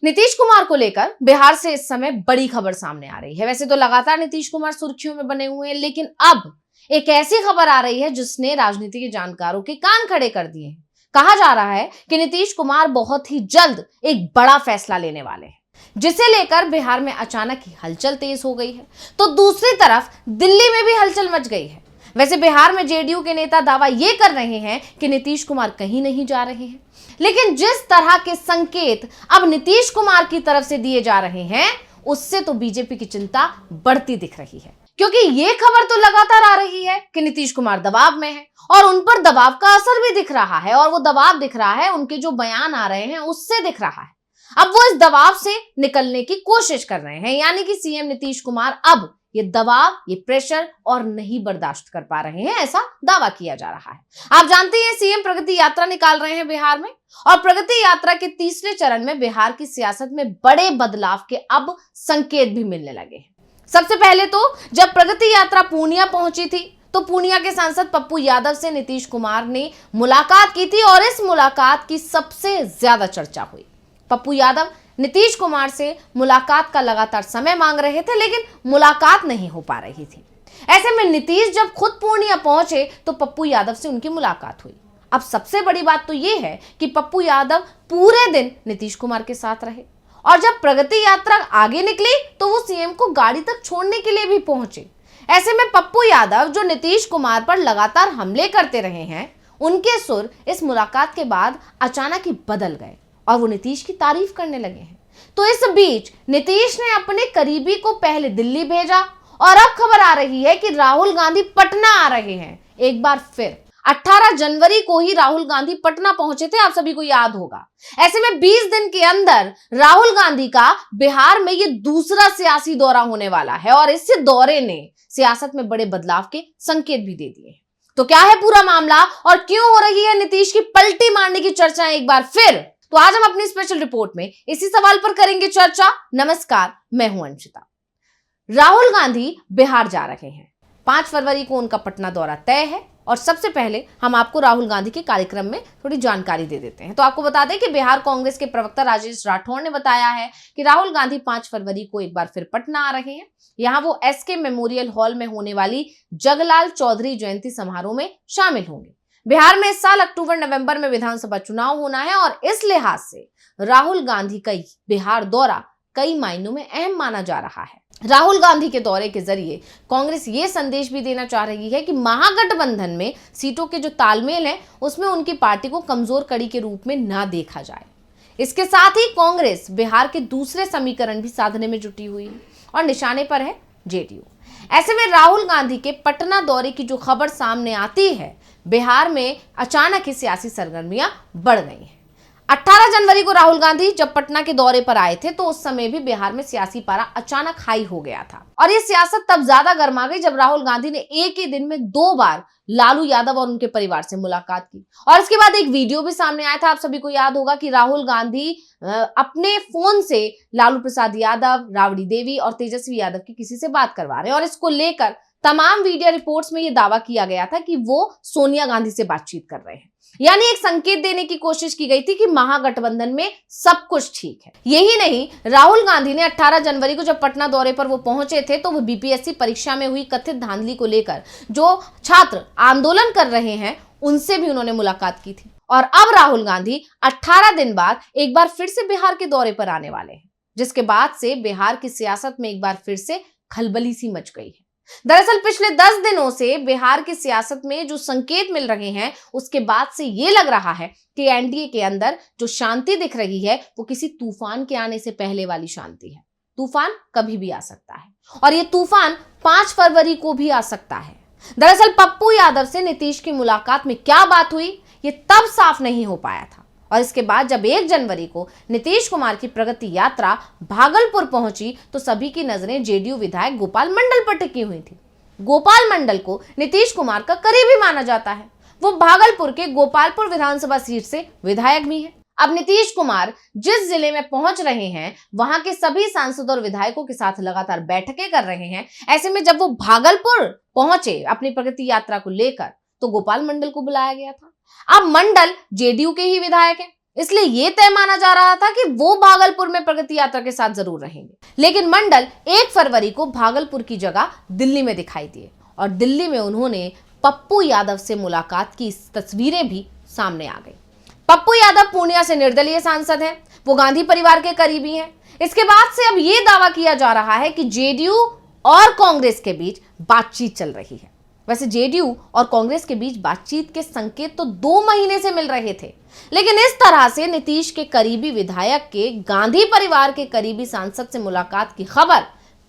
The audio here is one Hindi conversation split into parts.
नीतीश कुमार को लेकर बिहार से इस समय बड़ी खबर सामने आ रही है। वैसे तो लगातार नीतीश कुमार सुर्खियों में बने हुए हैं, लेकिन अब एक ऐसी खबर आ रही है जिसने राजनीति के जानकारों के कान खड़े कर दिए हैं। कहा जा रहा है कि नीतीश कुमार बहुत ही जल्द एक बड़ा फैसला लेने वाले हैं, जिसे लेकर बिहार में अचानक ही हलचल तेज हो गई है। तो दूसरी तरफ दिल्ली में भी हलचल मच गई है। वैसे बिहार में जेडीयू के नेता दावा यह कर रहे हैं कि नीतीश कुमार कहीं नहीं जा रहे हैं, लेकिन जिस तरह के संकेत अब नीतीश कुमार की तरफ से दिए जा रहे हैं, उससे तो बीजेपी की चिंता बढ़ती दिख रही है, क्योंकि ये खबर तो लगातार आ रही है कि नीतीश कुमार दबाव में है और उन पर दबाव का असर भी दिख रहा है। और वो दबाव दिख रहा है, उनके जो बयान आ रहे हैं उससे दिख रहा है। अब वो इस दबाव से निकलने की कोशिश कर रहे हैं, यानी कि सीएम नीतीश कुमार अब ये दबाव, ये प्रेशर और नहीं बर्दाश्त कर पा रहे हैं, ऐसा दावा किया जा रहा है। आप जानते हैं सीएम प्रगति यात्रा निकाल रहे हैं बिहार में, और प्रगति यात्रा के तीसरे चरण में बिहार की सियासत में बड़े बदलाव के अब संकेत भी मिलने लगे हैं। सबसे पहले तो जब प्रगति यात्रा पूर्णिया पहुंची थी, तो पूर्णिया के सांसद पप्पू यादव से नीतीश कुमार ने मुलाकात की थी, और इस मुलाकात की सबसे ज्यादा चर्चा हुई। पप्पू यादव नीतीश कुमार से मुलाकात का लगातार समय मांग रहे थे, लेकिन मुलाकात नहीं हो पा रही थी। ऐसे में नीतीश जब खुद पूर्णिया पहुंचे तो पप्पू यादव से उनकी मुलाकात हुई। अब सबसे बड़ी बात तो यह है कि पप्पू यादव पूरे दिन नीतीश कुमार के साथ रहे, और जब प्रगति यात्रा आगे निकली तो वो सीएम को गाड़ी तक छोड़ने के लिए भी पहुंचे। ऐसे में पप्पू यादव, जो नीतीश कुमार पर लगातार हमले करते रहे हैं, उनके सुर इस मुलाकात के बाद अचानक ही बदल गए और वो नीतीश की तारीफ करने लगे हैं। तो इस बीच नीतीश ने अपने करीबी को पहले दिल्ली भेजा, और अब खबर आ रही है कि राहुल गांधी पटना आ रहे हैं एक बार फिर। 18 जनवरी को ही राहुल गांधी पटना पहुंचे थे, आप सभी को याद होगा। ऐसे में 20 दिन के अंदर राहुल गांधी का बिहार में ये दूसरा सियासी दौरा होने वाला है, और इस दौरे ने सियासत में बड़े बदलाव के संकेत भी दे दिए। तो क्या है पूरा मामला और क्यों हो रही है नीतीश की पलटी मारने की चर्चा एक बार फिर? तो आज हम अपनी स्पेशल रिपोर्ट में इसी सवाल पर करेंगे चर्चा। नमस्कार, मैं हूं अंशिता। राहुल गांधी बिहार जा रहे हैं। 5 फरवरी को उनका पटना दौरा तय है, और सबसे पहले हम आपको राहुल गांधी के कार्यक्रम में थोड़ी जानकारी दे देते हैं। तो आपको बता दें कि बिहार कांग्रेस के प्रवक्ता राजेश राठौड़ ने बताया है कि राहुल गांधी 5 फरवरी को एक बार फिर पटना आ रहे हैं। यहाँ वो एसके मेमोरियल हॉल में होने वाली जगलाल चौधरी जयंती समारोह में शामिल होंगे। बिहार में इस साल अक्टूबर नवंबर में विधानसभा चुनाव होना है, और इस लिहाज से राहुल गांधी का बिहार दौरा कई मायनों में अहम माना जा रहा है। राहुल गांधी के दौरे के जरिए कांग्रेस ये संदेश भी देना चाह रही है कि महागठबंधन में सीटों के जो तालमेल है, उसमें उनकी पार्टी को कमजोर कड़ी के रूप में ना देखा जाए। इसके साथ ही कांग्रेस बिहार के दूसरे समीकरण भी साधने में जुटी हुई है, और निशाने पर है जेडीयू। ऐसे में राहुल गांधी के पटना दौरे की जो खबर सामने आती है, बिहार में अचानक ही सियासी सरगर्मियां बढ़ गई हैं। 18 जनवरी को राहुल गांधी जब पटना के दौरे पर आए थे, तो उस समय भी बिहार में सियासी पारा अचानक हाई हो गया था, और ये सियासत तब ज्यादा गर्मा गई जब राहुल गांधी ने एक ही दिन में 2 बार लालू यादव और उनके परिवार से मुलाकात की। और इसके बाद एक वीडियो भी सामने आया था, आप सभी को याद होगा कि राहुल गांधी अपने फोन से लालू प्रसाद यादव, राबड़ी देवी और तेजस्वी यादव की किसी से बात करवा रहे हैं, और इसको लेकर तमाम मीडिया रिपोर्ट्स में यह दावा किया गया था कि वो सोनिया गांधी से बातचीत कर रहे हैं। यानी एक संकेत देने की कोशिश की गई थी कि महागठबंधन में सब कुछ ठीक है। यही नहीं, राहुल गांधी ने 18 जनवरी को जब पटना दौरे पर वो पहुंचे थे, तो वो बीपीएससी परीक्षा में हुई कथित धांधली को लेकर जो छात्र आंदोलन कर रहे हैं, उनसे भी उन्होंने मुलाकात की थी। और अब राहुल गांधी 18 दिन बाद एक बार फिर से बिहार के दौरे पर आने वाले हैं, जिसके बाद से बिहार की सियासत में एक बार फिर से खलबली सी मच गई है। दरअसल पिछले 10 दिनों से बिहार की सियासत में जो संकेत मिल रहे हैं, उसके बाद से ये लग रहा है कि एनडीए के अंदर जो शांति दिख रही है, वो किसी तूफान के आने से पहले वाली शांति है। तूफान कभी भी आ सकता है, और ये तूफान 5 फरवरी को भी आ सकता है। दरअसल पप्पू यादव से नीतीश की मुलाकात में क्या बात हुई, ये तब साफ नहीं हो पाया था, और इसके बाद जब 1 जनवरी को नीतीश कुमार की प्रगति यात्रा भागलपुर पहुंची, तो सभी की नजरें जेडीयू विधायक गोपाल मंडल पर टिकी हुई थी। गोपाल मंडल को नीतीश कुमार का करीबी माना जाता है। वो भागलपुर के गोपालपुर विधानसभा सीट से विधायक भी है। अब नीतीश कुमार जिस जिले में पहुंच रहे हैं, वहां के सभी सांसदों और विधायकों के साथ लगातार बैठकें कर रहे हैं। ऐसे में जब वो भागलपुर पहुंचे अपनी प्रगति यात्रा को लेकर, तो गोपाल मंडल को बुलाया गया था। अब मंडल जेडीयू के ही विधायक हैं, इसलिए ये तय माना जा रहा था कि वो भागलपुर में प्रगति यात्रा के साथ जरूर रहेंगे। लेकिन मंडल 1 फरवरी को भागलपुर की जगह दिल्ली में दिखाई दिए और दिल्ली में उन्होंने पप्पू यादव से मुलाकात की तस्वीरें भी सामने आ गई। पप्पू यादव पूर्णिया से निर्दलीय सांसद हैं, वो गांधी परिवार के करीबी हैं। इसके बाद से अब ये दावा किया जा रहा है कि जेडीयू और कांग्रेस के बीच बातचीत चल रही है। वैसे जेडीयू और कांग्रेस के बीच बातचीत के संकेत तो 2 महीने से मिल रहे थे, लेकिन इस तरह से नीतीश के करीबी विधायक के गांधी परिवार के करीबी सांसद से मुलाकात की खबर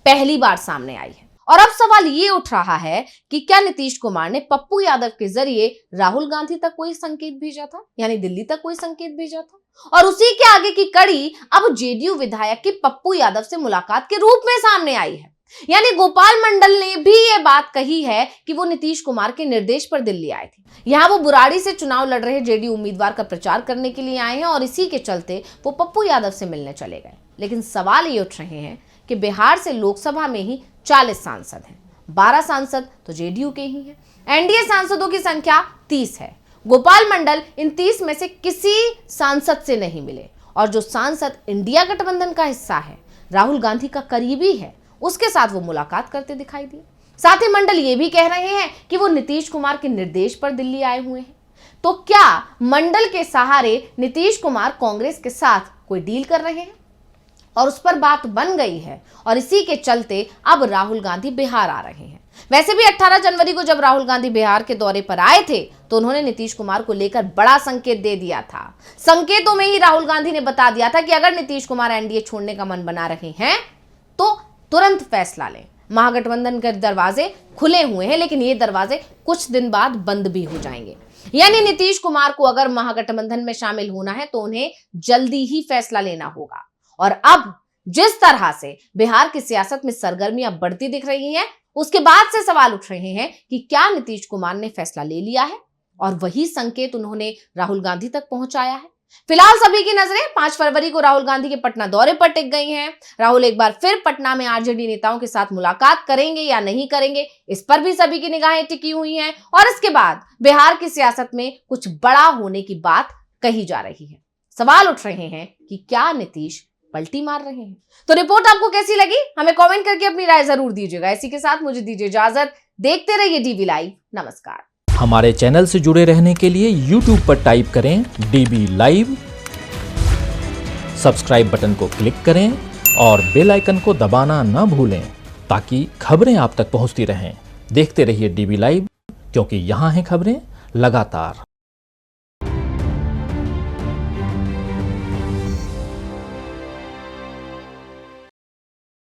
पहली बार सामने आई है। और अब सवाल ये उठ रहा है कि क्या नीतीश कुमार ने पप्पू यादव के जरिए राहुल गांधी तक कोई संकेत भेजा था, यानी दिल्ली तक कोई संकेत भेजा था, और उसी के आगे की कड़ी अब जेडीयू विधायक की पप्पू यादव से मुलाकात के रूप में सामने आई है। यानी गोपाल मंडल ने भी ये बात कही है कि वो नीतीश कुमार के निर्देश पर दिल्ली आए थे। यहाँ वो बुराड़ी से चुनाव लड़ रहे जेडीयू उम्मीदवार का प्रचार करने के लिए आए हैं और इसी के चलते वो पप्पू यादव से मिलने चले गए। लेकिन सवाल ये उठ रहे हैं कि बिहार से लोकसभा में ही 40 सांसद हैं, 12 सांसद तो जेडीयू के ही हैं। एनडीए सांसदों की संख्या 30 है। गोपाल मंडल इन 30 में से किसी सांसद से नहीं मिले और जो सांसद इंडिया गठबंधन का हिस्सा है, राहुल गांधी का करीबी है, उसके साथ वो मुलाकात करते दिखाई दिए। साथ ही मंडल ये भी कह रहे हैं कि वो नीतीश कुमार के निर्देश पर दिल्ली आए हुए हैं। तो क्या मंडल के सहारे नीतीश कुमार कांग्रेस के साथ कोई डील कर रहे हैं? और उस पर बात बन गई है और इसी के चलते अब राहुल गांधी बिहार आ रहे हैं। वैसे भी 18 जनवरी को जब राहुल गांधी बिहार के दौरे पर आए थे तो उन्होंने नीतीश कुमार को लेकर बड़ा संकेत दे दिया था। संकेतों में ही राहुल गांधी ने बता दिया था कि अगर नीतीश कुमार एनडीए छोड़ने का मन बना रहे हैं तो तुरंत फैसला लें। महागठबंधन के दरवाजे खुले हुए हैं, लेकिन ये दरवाजे कुछ दिन बाद बंद भी हो जाएंगे। यानी नीतीश कुमार को अगर महागठबंधन में शामिल होना है तो उन्हें जल्दी ही फैसला लेना होगा। और अब जिस तरह से बिहार की सियासत में सरगर्मियां बढ़ती दिख रही हैं, उसके बाद से सवाल उठ रहे हैं कि क्या नीतीश कुमार ने फैसला ले लिया है और वही संकेत उन्होंने राहुल गांधी तक पहुंचाया है। फिलहाल सभी की नजरें 5 फरवरी को राहुल गांधी के पटना दौरे पर टिक गई हैं। राहुल एक बार फिर पटना में आरजेडी नेताओं के साथ मुलाकात करेंगे या नहीं करेंगे, इस पर भी सभी की निगाहें टिकी हुई हैं। और इसके बाद बिहार की सियासत में कुछ बड़ा होने की बात कही जा रही है। सवाल उठ रहे हैं कि क्या नीतीश पलटी मार रहे हैं? तो रिपोर्ट आपको कैसी लगी, हमें कमेंट करके अपनी राय जरूर दीजिएगा। इसी के साथ मुझे दीजिए इजाजत। देखते रहिए डीबी लाइव। नमस्कार। हमारे चैनल से जुड़े रहने के लिए YouTube पर टाइप करें DB लाइव, सब्सक्राइब बटन को क्लिक करें और बेल आइकन को दबाना न भूलें ताकि खबरें आप तक पहुंचती रहें। देखते रहिए DB लाइव, क्योंकि यहाँ हैं खबरें लगातार।